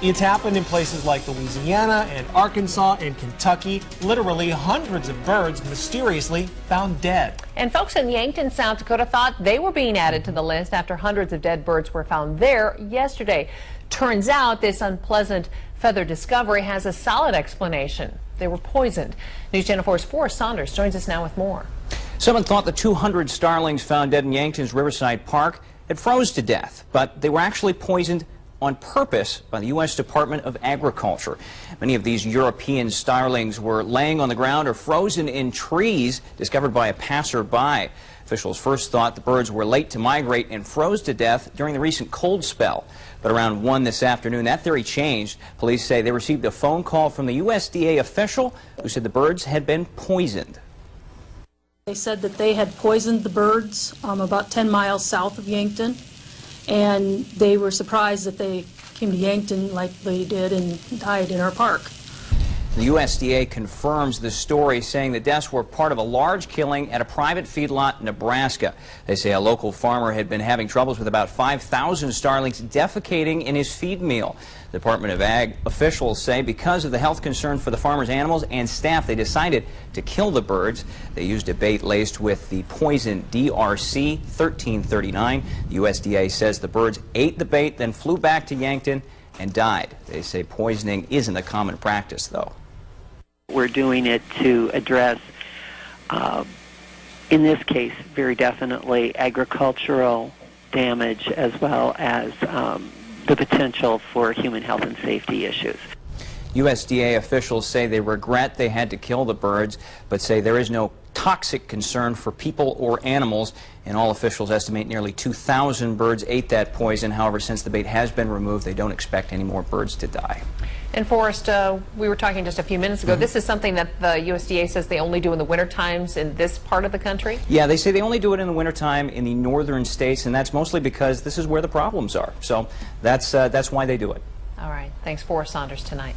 It's happened in places like Louisiana and Arkansas and Kentucky. Literally hundreds of birds mysteriously found dead. And folks in Yankton, South Dakota thought they were being added to the list after hundreds of dead birds were found there yesterday. Turns out this unpleasant feather discovery has a solid explanation. They were poisoned. News Channel 4's Forrest Saunders joins us now with more. Someone thought the 200 starlings found dead in Yankton's Riverside Park had froze to death, but they were actually poisoned on purpose by the U.S. Department of Agriculture. Many of these European starlings were laying on the ground or frozen in trees discovered by a passerby. Officials first thought the birds were late to migrate and froze to death during the recent cold spell. But around 1 this afternoon, that theory changed. Police say they received a phone call from the USDA official who said the birds had been poisoned. They said that they had poisoned the birds about 10 miles south of Yankton, and they were surprised that they came to Yankton like they did and died in our park. The USDA confirms the story, saying the deaths were part of a large killing at a private feedlot in Nebraska. They say a local farmer had been having troubles with about 5,000 starlings defecating in his feed meal. The Department of Ag officials say because of the health concern for the farmer's animals and staff, they decided to kill the birds. They used a bait laced with the poison DRC 1339. The USDA says the birds ate the bait, then flew back to Yankton and died. They say poisoning isn't a common practice, though. We're doing it to address, in this case, very definitely agricultural damage as well as the potential for human health and safety issues. USDA officials say they regret they had to kill the birds, but say there is no toxic concern for people or animals, and all officials estimate nearly 2,000 birds ate that poison. However, since the bait has been removed, they don't expect any more birds to die. And Forrest, we were talking just a few minutes ago. This is something that the USDA says they only do in the winter times in this part of the country? Yeah, they say they only do it in the wintertime in the northern states, and that's mostly because this is where the problems are. So that's why they do it. All right. Thanks, Forrest Saunders, tonight.